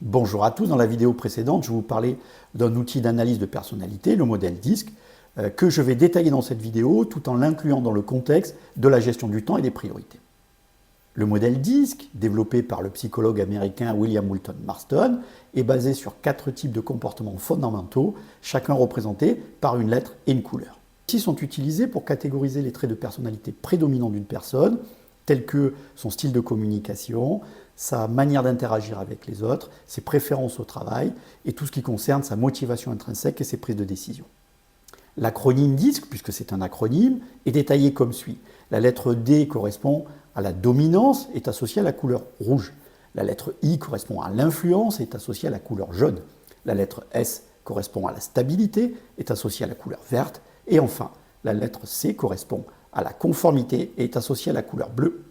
Bonjour à tous, dans la vidéo précédente, je vais vous parler d'un outil d'analyse de personnalité, le modèle DISC, que je vais détailler dans cette vidéo tout en l'incluant dans le contexte de la gestion du temps et des priorités. Le modèle DISC, développé par le psychologue américain William Moulton Marston, est basé sur 4 types de comportements fondamentaux, chacun représenté par une lettre et une couleur. Ceux-ci sont utilisés pour catégoriser les traits de personnalité prédominants d'une personne, tels que son style de communication, sa manière d'interagir avec les autres, ses préférences au travail et tout ce qui concerne sa motivation intrinsèque et ses prises de décision. L'acronyme DISC, puisque c'est un acronyme, est détaillé comme suit. La lettre D correspond à la dominance, est associée à la couleur rouge. La lettre I correspond à l'influence, est associée à la couleur jaune. La lettre S correspond à la stabilité, est associée à la couleur verte. Et enfin, la lettre C correspond à la conformité et est associée à la couleur bleue.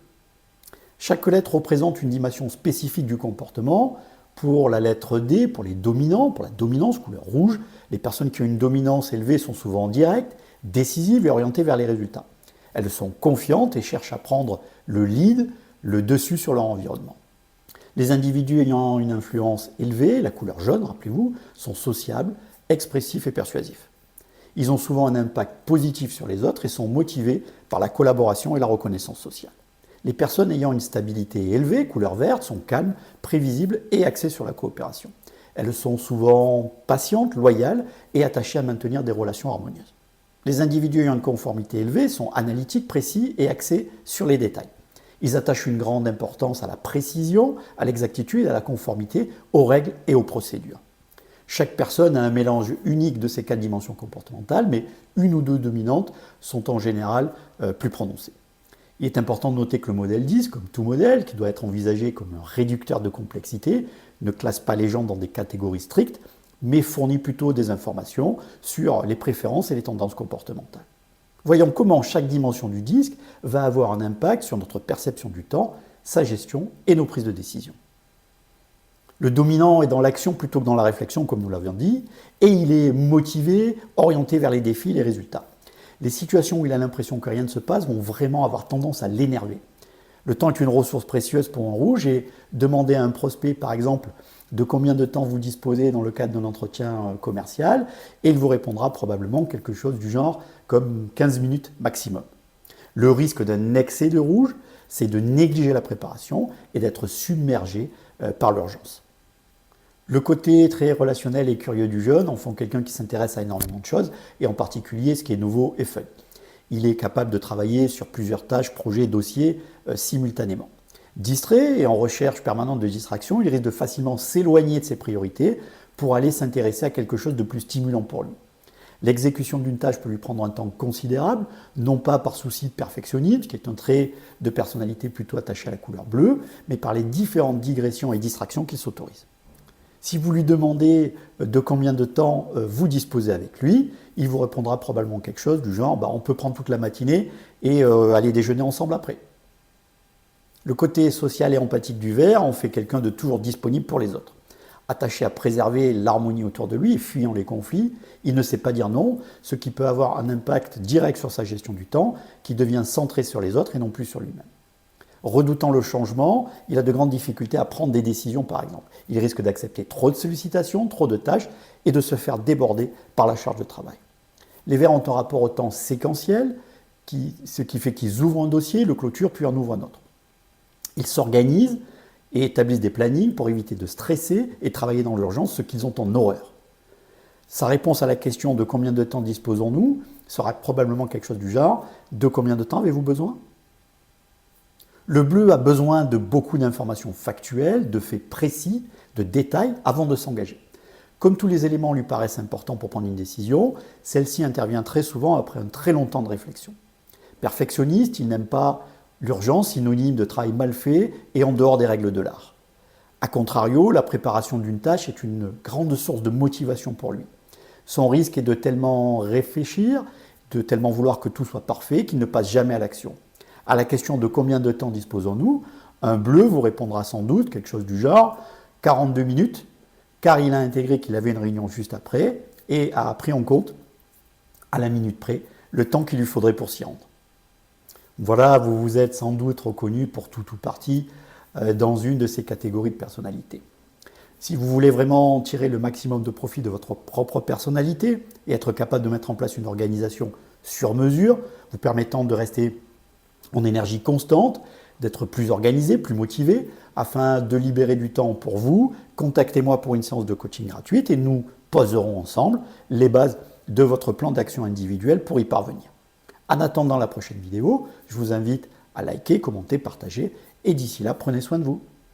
Chaque lettre représente une dimension spécifique du comportement. Pour la lettre D, pour les dominants, pour la dominance, couleur rouge, les personnes qui ont une dominance élevée sont souvent directes, décisives et orientées vers les résultats. Elles sont confiantes et cherchent à prendre le lead, le dessus sur leur environnement. Les individus ayant une influence élevée, la couleur jaune, rappelez-vous, sont sociables, expressifs et persuasifs. Ils ont souvent un impact positif sur les autres et sont motivés par la collaboration et la reconnaissance sociale. Les personnes ayant une stabilité élevée, couleur verte, sont calmes, prévisibles et axées sur la coopération. Elles sont souvent patientes, loyales et attachées à maintenir des relations harmonieuses. Les individus ayant une conformité élevée sont analytiques, précis et axés sur les détails. Ils attachent une grande importance à la précision, à l'exactitude, à la conformité, aux règles et aux procédures. Chaque personne a un mélange unique de ces 4 dimensions comportementales, mais une ou 2 dominantes sont en général plus prononcées. Il est important de noter que le modèle DISC, comme tout modèle, qui doit être envisagé comme un réducteur de complexité, ne classe pas les gens dans des catégories strictes, mais fournit plutôt des informations sur les préférences et les tendances comportementales. Voyons comment chaque dimension du DISC va avoir un impact sur notre perception du temps, sa gestion et nos prises de décision. Le dominant est dans l'action plutôt que dans la réflexion, comme nous l'avions dit, et il est motivé, orienté vers les défis et les résultats. Les situations où il a l'impression que rien ne se passe vont vraiment avoir tendance à l'énerver. Le temps est une ressource précieuse pour un rouge et demander à un prospect, par exemple, de combien de temps vous disposez dans le cadre d'un entretien commercial, et il vous répondra probablement quelque chose du genre comme 15 minutes maximum. Le risque d'un excès de rouge, c'est de négliger la préparation et d'être submergé par l'urgence. Le côté très relationnel et curieux du jeune en font quelqu'un qui s'intéresse à énormément de choses, et en particulier ce qui est nouveau et fun. Il est capable de travailler sur plusieurs tâches, projets, dossiers simultanément. Distrait et en recherche permanente de distraction, il risque de facilement s'éloigner de ses priorités pour aller s'intéresser à quelque chose de plus stimulant pour lui. L'exécution d'une tâche peut lui prendre un temps considérable, non pas par souci de perfectionnisme, qui est un trait de personnalité plutôt attaché à la couleur bleue, mais par les différentes digressions et distractions qu'il s'autorise. Si vous lui demandez de combien de temps vous disposez avec lui, il vous répondra probablement quelque chose du genre on peut prendre toute la matinée et aller déjeuner ensemble après. Le côté social et empathique du vert en fait quelqu'un de toujours disponible pour les autres. Attaché à préserver l'harmonie autour de lui et fuyant les conflits, il ne sait pas dire non, ce qui peut avoir un impact direct sur sa gestion du temps, qui devient centré sur les autres et non plus sur lui-même. Redoutant le changement, il a de grandes difficultés à prendre des décisions par exemple. Il risque d'accepter trop de sollicitations, trop de tâches et de se faire déborder par la charge de travail. Les verts ont un rapport au temps séquentiel, ce qui fait qu'ils ouvrent un dossier, le clôturent puis en ouvrent un autre. Ils s'organisent et établissent des plannings pour éviter de stresser et travailler dans l'urgence, ce qu'ils ont en horreur. Sa réponse à la question de combien de temps disposons-nous sera probablement quelque chose du genre de combien de temps avez-vous besoin ? Le bleu a besoin de beaucoup d'informations factuelles, de faits précis, de détails avant de s'engager. Comme tous les éléments lui paraissent importants pour prendre une décision, celle-ci intervient très souvent après un très long temps de réflexion. Perfectionniste, il n'aime pas l'urgence, synonyme de travail mal fait et en dehors des règles de l'art. A contrario, la préparation d'une tâche est une grande source de motivation pour lui. Son risque est de tellement réfléchir, de tellement vouloir que tout soit parfait qu'il ne passe jamais à l'action. À la question de combien de temps disposons-nous, un bleu vous répondra sans doute quelque chose du genre 42 minutes, car il a intégré qu'il avait une réunion juste après et a pris en compte, à la minute près, le temps qu'il lui faudrait pour s'y rendre. Voilà, vous vous êtes sans doute reconnu pour tout ou partie dans une de ces catégories de personnalité. Si vous voulez vraiment tirer le maximum de profit de votre propre personnalité et être capable de mettre en place une organisation sur mesure, vous permettant de rester en énergie constante, d'être plus organisé, plus motivé, afin de libérer du temps pour vous, contactez-moi pour une séance de coaching gratuite et nous poserons ensemble les bases de votre plan d'action individuel pour y parvenir. En attendant la prochaine vidéo, je vous invite à liker, commenter, partager et d'ici là, prenez soin de vous.